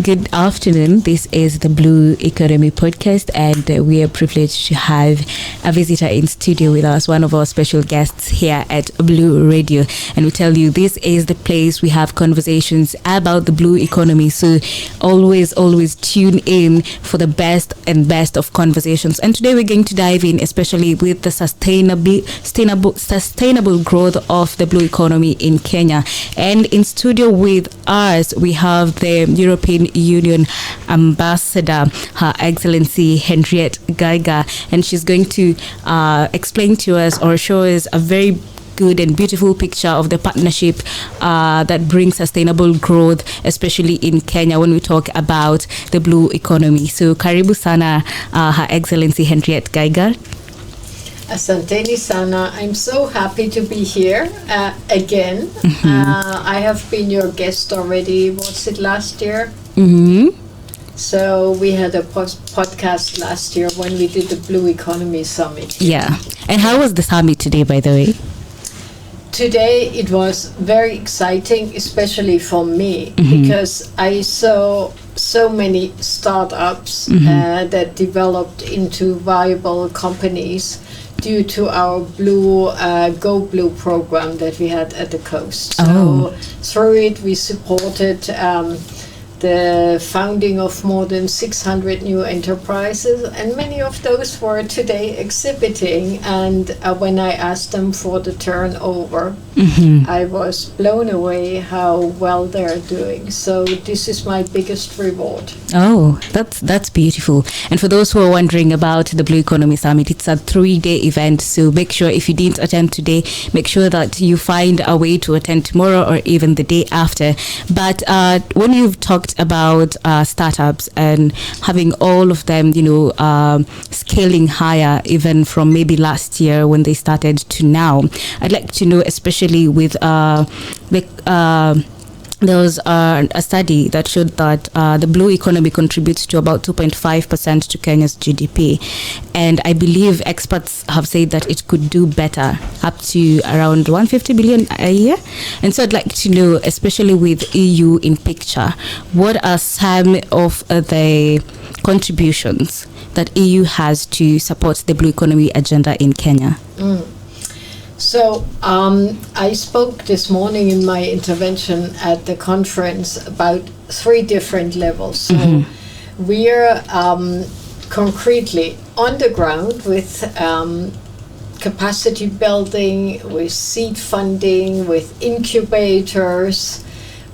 Good afternoon. This is the Blue Economy Podcast, and we are privileged to have a visitor in studio with us, one of our special guests here at Blue Radio. And we tell you this is the place we have conversations about the blue economy. So always tune in for the best of conversations. And today we're going to dive in, especially with the sustainable growth of the blue economy in Kenya. And in studio with us, we have the European Union Ambassador, Her Excellency Henrietta Geiger, and she's going to explain to us or show us a very good and beautiful picture of the partnership that brings sustainable growth, especially in Kenya when we talk about the blue economy. So karibu sana, Her Excellency Henrietta Geiger. Asanteni sana. I'm so happy to be here again. I have been your guest already, was it last year? So we had a podcast last year when we did the Blue Economy Summit. Yeah. And how was the summit today, by the way? Today it was very exciting, especially for me, because I saw so many startups that developed into viable companies due to our Go Blue program that we had at the coast. So through it we supported the founding of more than 600 new enterprises, and many of those were today exhibiting. And when I asked them for the turnover, I was blown away how well they're doing. So this is my biggest reward. Oh, that's beautiful. And for those who are wondering about the Blue Economy Summit, it's a 3-day event. So make sure if you didn't attend today, make sure that you find a way to attend tomorrow or even the day after. But when you've talked about startups and having all of them, scaling higher, even from maybe last year when they started to now, I'd like to know, especially with there was a study that showed that the blue economy contributes to about 2.5% to Kenya's GDP. And I believe experts have said that it could do better, up to around 150 billion a year. And so I'd like to know, especially with EU in picture, what are some of the contributions that EU has to support the blue economy agenda in Kenya? So I spoke this morning in my intervention at the conference about 3 different levels. So we're concretely on the ground with capacity building, with seed funding, with incubators,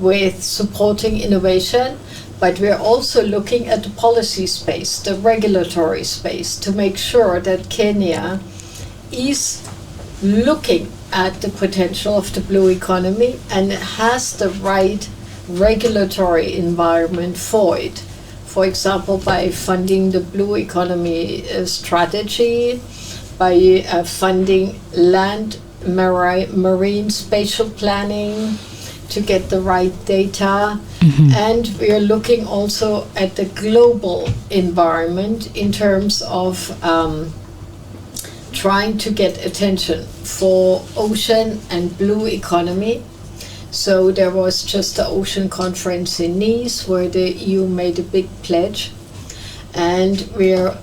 with supporting innovation. But we're also looking at the policy space, the regulatory space, to make sure that Kenya is looking at the potential of the blue economy and has the right regulatory environment for it. For example, by funding the blue economy strategy, by funding land, marine spatial planning to get the right data. And we are looking also at the global environment in terms of trying to get attention for ocean and blue economy. So there was just the ocean conference in Nice where the EU made a big pledge, and we're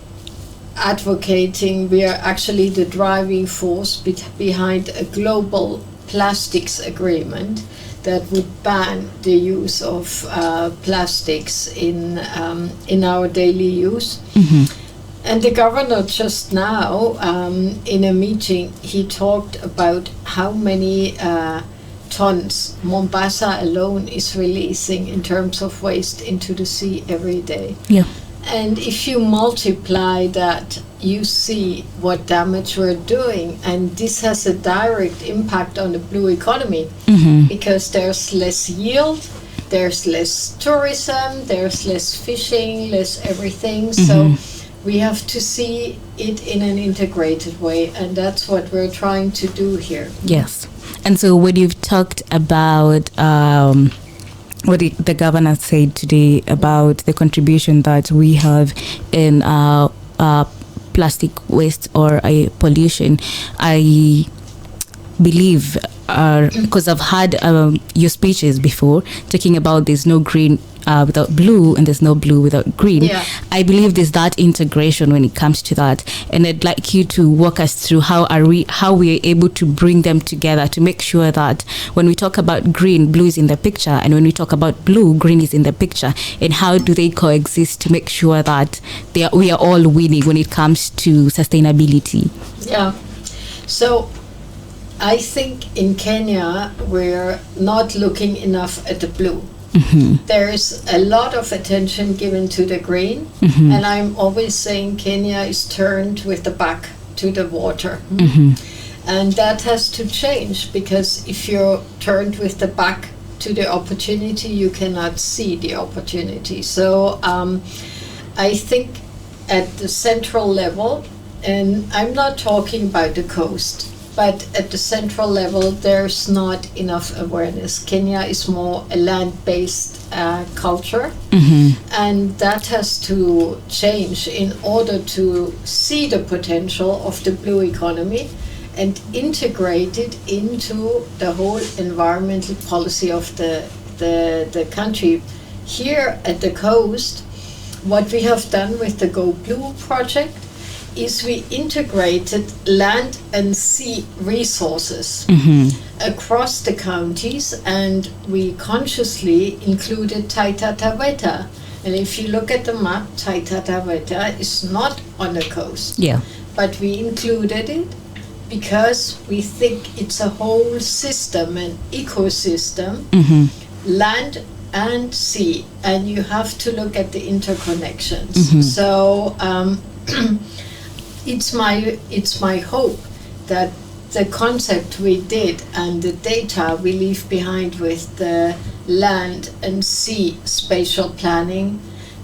advocating, we are actually the driving force behind a global plastics agreement that would ban the use of plastics in our daily use. And the governor just now, in a meeting, he talked about how many tons Mombasa alone is releasing in terms of waste into the sea every day. Yeah. And if you multiply that, you see what damage we're doing. And this has a direct impact on the blue economy because there's less yield, there's less tourism, there's less fishing, less everything. So we have to see it in an integrated way, and that's what we're trying to do here. Yes. And so when you've talked about what the governor said today about the contribution that we have in plastic waste or pollution, I believe, because I've had your speeches before talking about there's no green without blue, and there's no blue without green. Yeah. I believe there's that integration when it comes to that, and I'd like you to walk us through how we are able to bring them together to make sure that when we talk about green, blue is in the picture, and when we talk about blue, green is in the picture, and how do they coexist to make sure that we are all winning when it comes to sustainability. Yeah. So I think in Kenya we're not looking enough at the blue. Mm-hmm. There's a lot of attention given to the green, mm-hmm. and I'm always saying Kenya is turned with the back to the water. Mm-hmm. And that has to change, because if you're turned with the back to the opportunity, you cannot see the opportunity. So I think at the central level, and I'm not talking about the coast, but at the central level, there's not enough awareness. Kenya is more a land-based culture, mm-hmm. and that has to change in order to see the potential of the blue economy and integrate it into the whole environmental policy of the country. Here at the coast, what we have done with the Go Blue project is we integrated land and sea resources, mm-hmm. across the counties, and we consciously included Taita Taveta. And if you look at the map, Taita Taveta is not on the coast. Yeah. But we included it because we think it's a whole system, an ecosystem, mm-hmm. land and sea, and you have to look at the interconnections. Mm-hmm. So it's my hope that the concept we did and the data we leave behind with the land and sea spatial planning,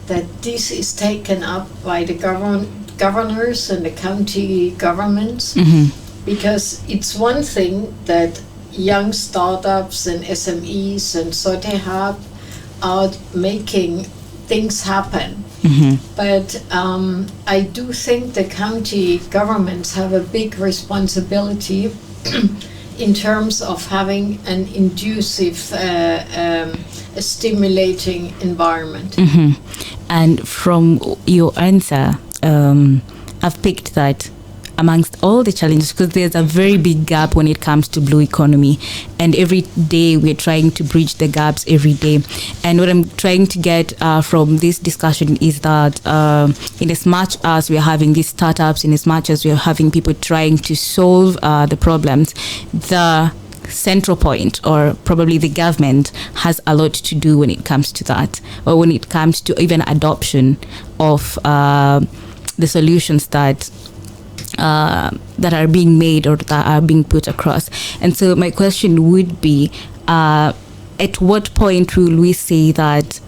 that this is taken up by the governors and the county governments, mm-hmm. because it's one thing that young startups and SMEs and Sotehab are making things happen. Mm-hmm. But I do think the county governments have a big responsibility in terms of having an inducive, a stimulating environment. Mm-hmm. And from your answer, I've picked that amongst all the challenges, because there's a very big gap when it comes to blue economy, and every day we're trying to bridge the gaps every day. And what I'm trying to get from this discussion is that in as much as we're having these startups, in as much as we're having people trying to solve the problems, the central point, or probably the government, has a lot to do when it comes to that, or when it comes to even adoption of the solutions that are being made or that are being put across. And so my question would be, at what point will we say that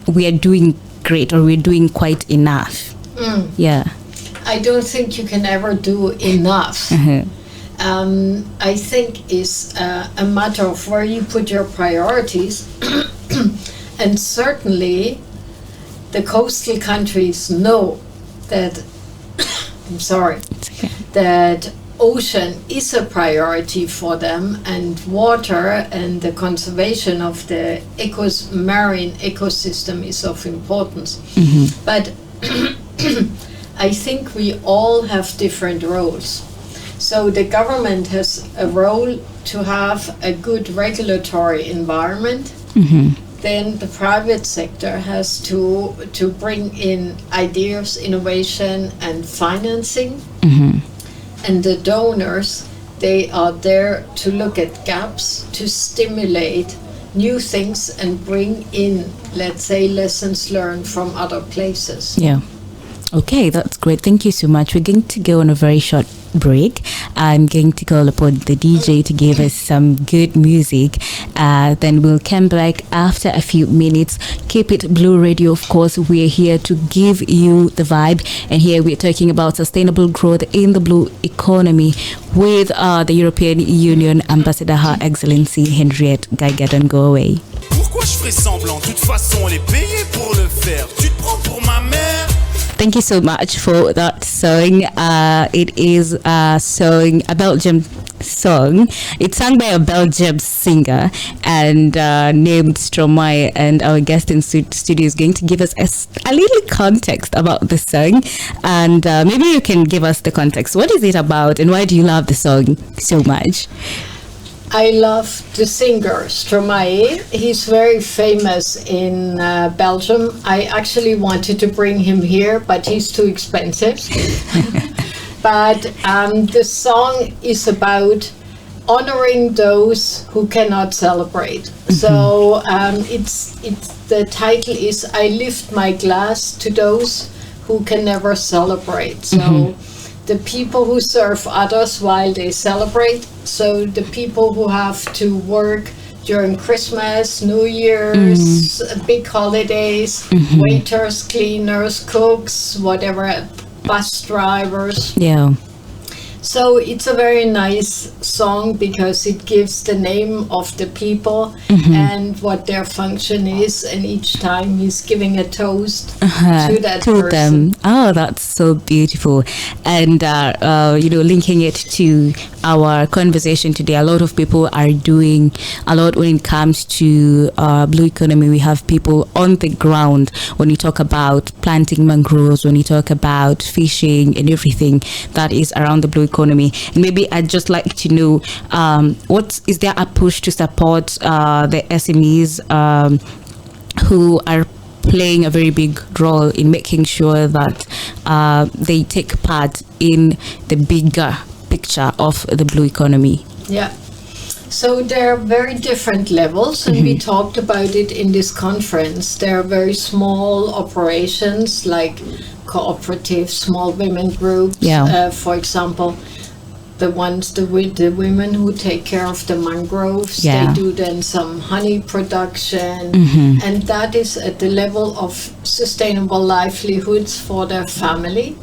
we are doing great or we're doing quite enough? Yeah. I don't think you can ever do enough. Mm-hmm. I think it's a matter of where you put your priorities. And certainly the coastal countries know that that ocean is a priority for them, and water and the conservation of the marine ecosystem is of importance. Mm-hmm. But I think we all have different roles. So the government has a role to have a good regulatory environment. Mm-hmm. Then the private sector has to bring in ideas, innovation, and financing. Mm-hmm. And the donors, they are there to look at gaps, to stimulate new things and bring in, let's say, lessons learned from other places. Yeah. Okay, that's great. Thank you so much. We're going to go on a very short break. I'm going to call upon the DJ to give us some good music. Then we'll come back after a few minutes. Keep it Blue Radio, of course. We're here to give you the vibe. And here we're talking about sustainable growth in the blue economy with the European Union Ambassador, Her Excellency Henrietta Geiger. Don't go away. Pourquoi je ferais semblant? De toute façon, on est payé pour le faire. Tu te prends pour ma mère? Thank you so much for that song. It is a song, a Belgian song. It's sung by a Belgian singer and named Stromae, and our guest in studio is going to give us a little context about the song, and maybe you can give us the context. What is it about, and why do you love the song so much? I love the singer Stromae. He's very famous in Belgium. I actually wanted to bring him here, but he's too expensive. But the song is about honoring those who cannot celebrate. So it's the title is "I lift my glass to those who can never celebrate." So the people who serve others while they celebrate. So the people who have to work during Christmas, New Year's, big holidays, waiters, cleaners, cooks, whatever, bus drivers. Yeah. So it's a very nice song because it gives the name of the people and what their function is, and each time he's giving a toast to that person. Them. Oh, that's so beautiful. And linking it to our conversation today, a lot of people are doing a lot when it comes to blue economy. We have people on the ground when you talk about planting mangroves, when you talk about fishing and everything that is around the blue economy. And maybe I'd just like to know, what is there a push to support the SMEs who are playing a very big role in making sure that they take part in the bigger picture of the blue economy? Yeah. So there are very different levels, and we talked about it in this conference. There are very small operations like cooperatives, small women groups, for example. The women who take care of the mangroves, they do then some honey production, and that is at the level of sustainable livelihoods for their family.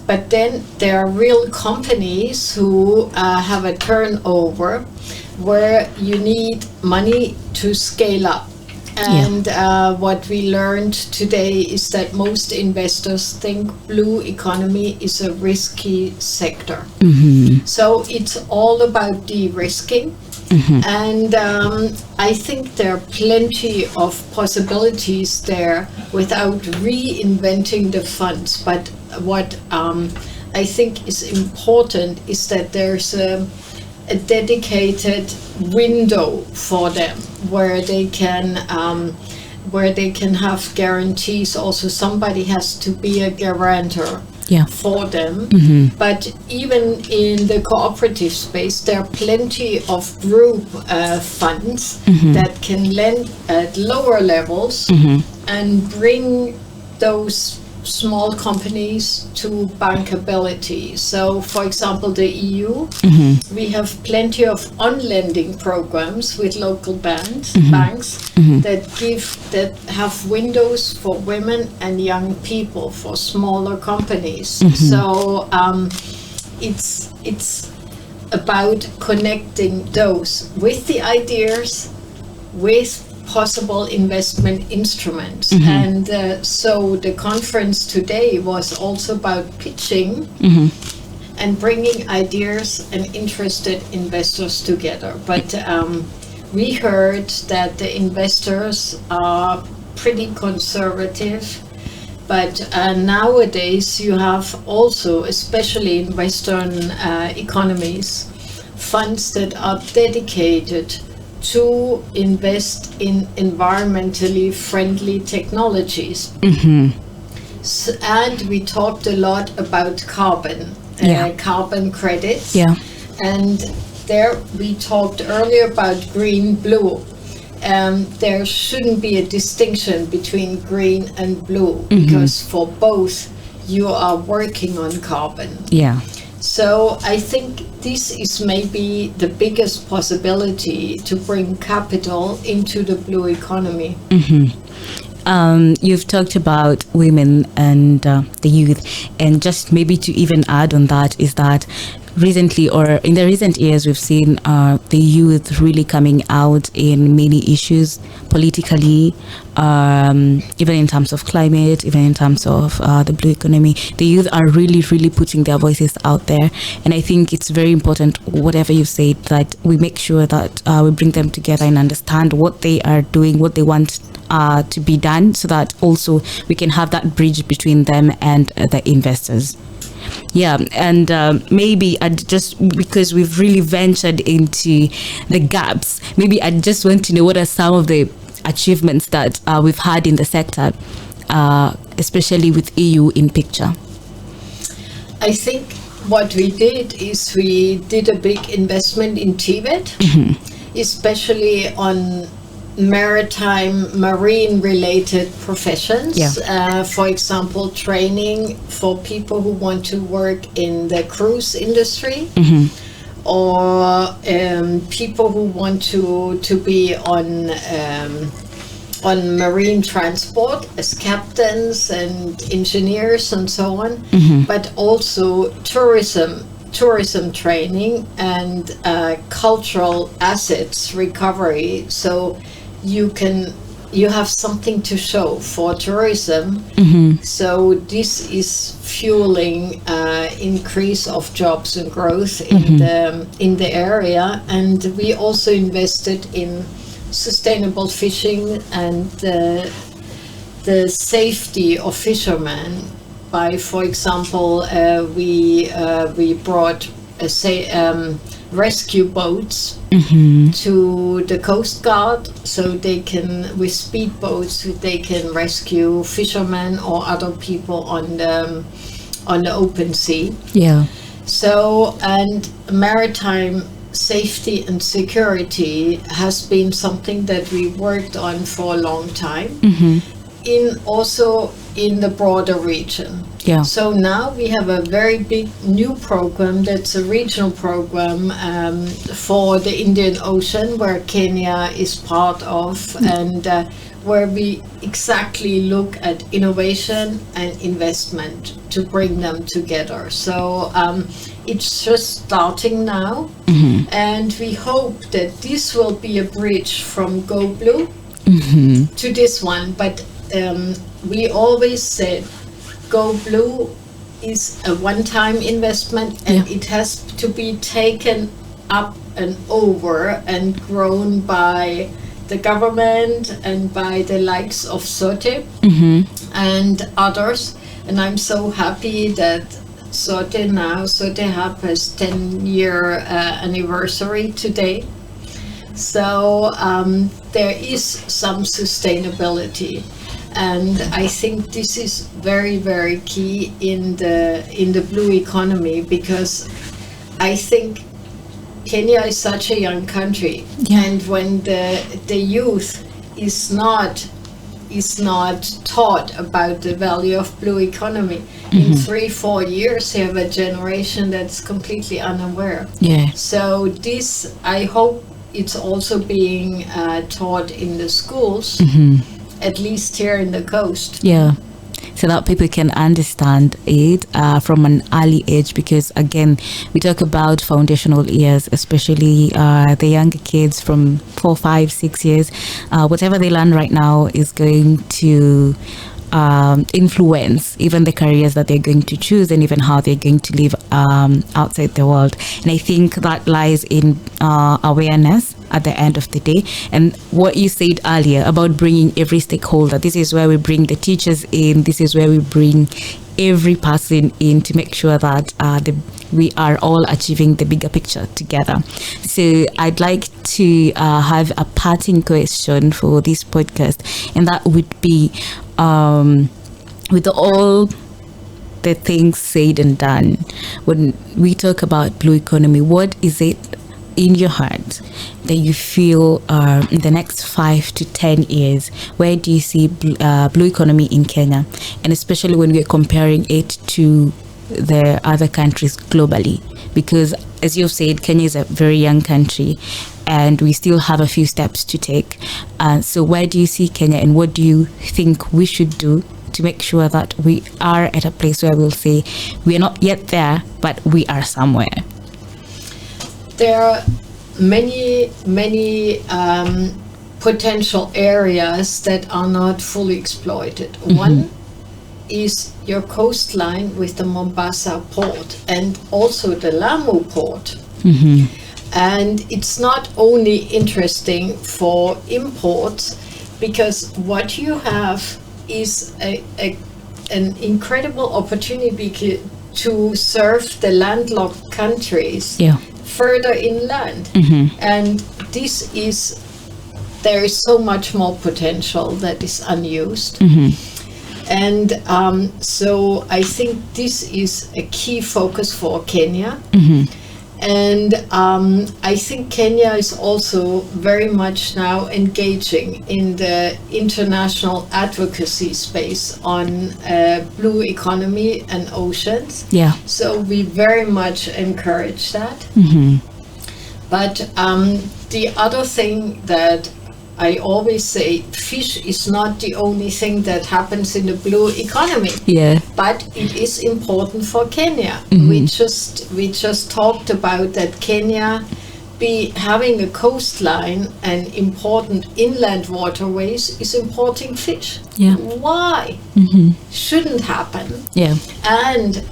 But then there are real companies who have a turnover where you need money to scale up. And what we learned today is that most investors think blue economy is a risky sector. So it's all about de-risking. And I think there are plenty of possibilities there without reinventing the funds. But what I think is important is that there's a dedicated window for them where they can have guarantees. Also, somebody has to be a guarantor for them. But even in the cooperative space, there are plenty of group funds that can lend at lower levels and bring those small companies to bankability. So, for example, the EU, we have plenty of on-lending programs with local banks that have windows for women and young people, for smaller companies. So it's about connecting those with the ideas, with possible investment instruments. And so the conference today was also about pitching and bringing ideas and interested investors together. But we heard that the investors are pretty conservative. But nowadays you have also, especially in Western economies, funds that are dedicated to invest in environmentally friendly technologies. So, and we talked a lot about carbon credits. And there we talked earlier about green, blue. There shouldn't be a distinction between green and blue because for both you are working on carbon. So I think this is maybe the biggest possibility to bring capital into the blue economy. You've talked about women and the youth, and just maybe to even add on that is that recently, or in the recent years, we've seen the youth really coming out in many issues politically, even in terms of climate, even in terms of the blue economy. The youth are really, really putting their voices out there. And I think it's very important, whatever you say, that we make sure that we bring them together and understand what they are doing, what they want to be done, so that also we can have that bridge between them and the investors. Yeah, and maybe I just, because we've really ventured into the gaps, maybe I just want to know what are some of the achievements that we've had in the sector, especially with EU in picture. I think what we did is we did a big investment in Tibet, especially on marine related professions. For example, training for people who want to work in the cruise industry, or people who want to be on marine transport as captains and engineers and so on, but also tourism training and cultural assets recovery. So you have something to show for tourism. So this is fueling increase of jobs and growth in the area. And we also invested in sustainable fishing and the safety of fishermen by, for example, we brought rescue boats to the Coast Guard, so they can, with speedboats, they can rescue fishermen or other people on the open sea. So, and maritime safety and security has been something that we worked on for a long time, also in the broader region. So now we have a very big new program that's a regional program for the Indian Ocean, where Kenya is part of, and where we exactly look at innovation and investment to bring them together. So it's just starting now, and we hope that this will be a bridge from Go Blue to this one. But we always said Go Blue is a one-time investment, and it has to be taken up and over and grown by the government and by the likes of SOTE and others. And I'm so happy that SOTE Hub has 10-year anniversary today. So there is some sustainability. And I think this is very, very key in the blue economy, because I think Kenya is such a young country, and when the youth is not taught about the value of blue economy, in 3-4 years you have a generation that's completely unaware. So this, I hope it's also being taught in the schools, at least here in the coast. So that people can understand it from an early age, because again, we talk about foundational years, especially the younger kids from 4, 5, 6 years. Whatever they learn right now is going to influence even the careers that they're going to choose, and even how they're going to live outside the world. And I think that lies in awareness at the end of the day. And what you said earlier about bringing every stakeholder, this is where we bring the teachers in, this is where we bring every person in to make sure that we are all achieving the bigger picture together. So I'd like to have a parting question for this podcast, and that would be, with all the things said and done, when we talk about blue economy, what is it in your heart that you feel in the next 5 to 10 years, where do you see blue economy in Kenya, and especially when we're comparing it to the other countries globally? Because as you've said, Kenya is a very young country and we still have a few steps to take. So where do you see Kenya, and what do you think we should do to make sure that we are at a place where we'll say we are not yet there, but we are somewhere? there are many potential areas that are not fully exploited. One is your coastline with the Mombasa port and also the Lamu port. And it's not only interesting for imports, because what you have is an incredible opportunity to serve the landlocked countries further inland. And there is so much more potential that is unused. And so I think this is a key focus for Kenya. And I think Kenya is also very much now engaging in the international advocacy space on blue economy and oceans. So we very much encourage that. But the other thing that I always say, fish is not the only thing that happens in the blue economy. But it is important for Kenya. We just talked about that Kenya having a coastline and important inland waterways is importing fish. Why? Shouldn't happen. And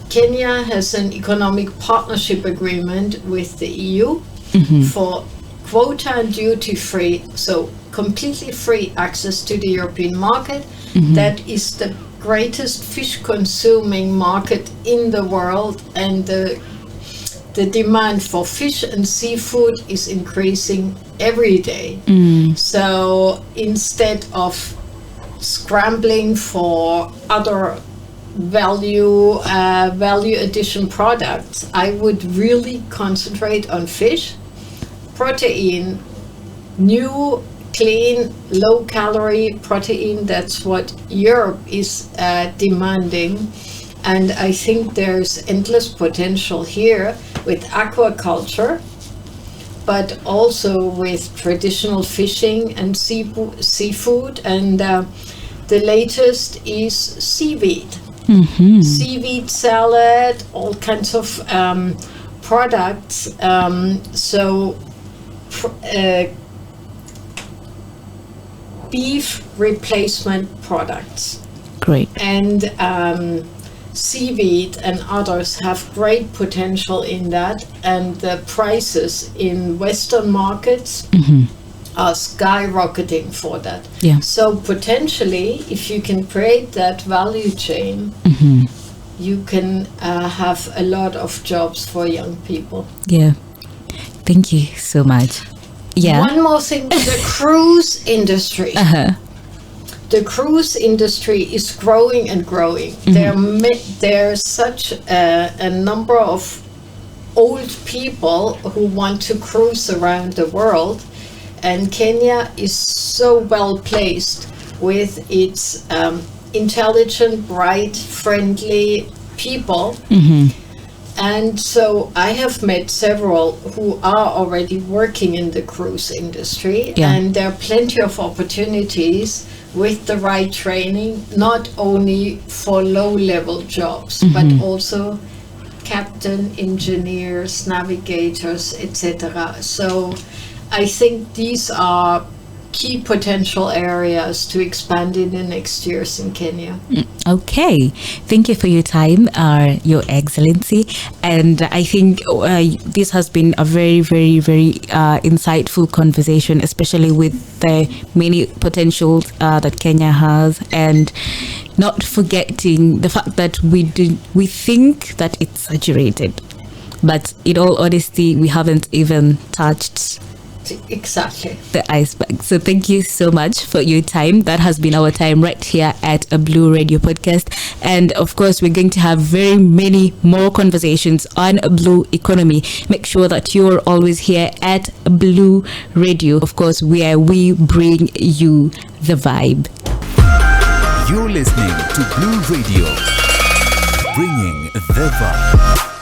Kenya has an economic partnership agreement with the EU for quota and duty-free, so completely free access to the European market. That is the greatest fish-consuming market in the world, and the demand for fish and seafood is increasing every day. So instead of scrambling for other value addition products, I would really concentrate on fish, protein, new, clean, low-calorie protein. That's what Europe is demanding. And I think there's endless potential here with aquaculture, but also with traditional fishing and seafood. And the latest is seaweed. Seaweed salad, all kinds of products. Beef replacement products. Great. And seaweed and others have great potential in that, and the prices in Western markets are skyrocketing for that. So potentially, if you can create that value chain, you can have a lot of jobs for young people. Thank you so much. One more thing, the cruise industry. The cruise industry is growing and growing. There's such a number of old people who want to cruise around the world, and Kenya is so well placed with its intelligent, bright, friendly people. And so I have met several who are already working in the cruise industry, and there are plenty of opportunities with the right training, not only for low-level jobs, but also captain, engineers, navigators, etc. So I think these are key potential areas to expand in the next years in Kenya. Okay, thank you for your time, Your Excellency. And I think this has been a very, very, very insightful conversation, especially with the many potentials that Kenya has, and not forgetting the fact that we think that it's saturated, but in all honesty, we haven't even touched exactly the iceberg. So thank you so much for your time. That has been our time right here at a Blue Radio podcast, and of course we're going to have very many more conversations on a blue economy. Make sure that you're always here at Blue Radio, of course, where we bring you the vibe. You're listening to Blue Radio, bringing the vibe.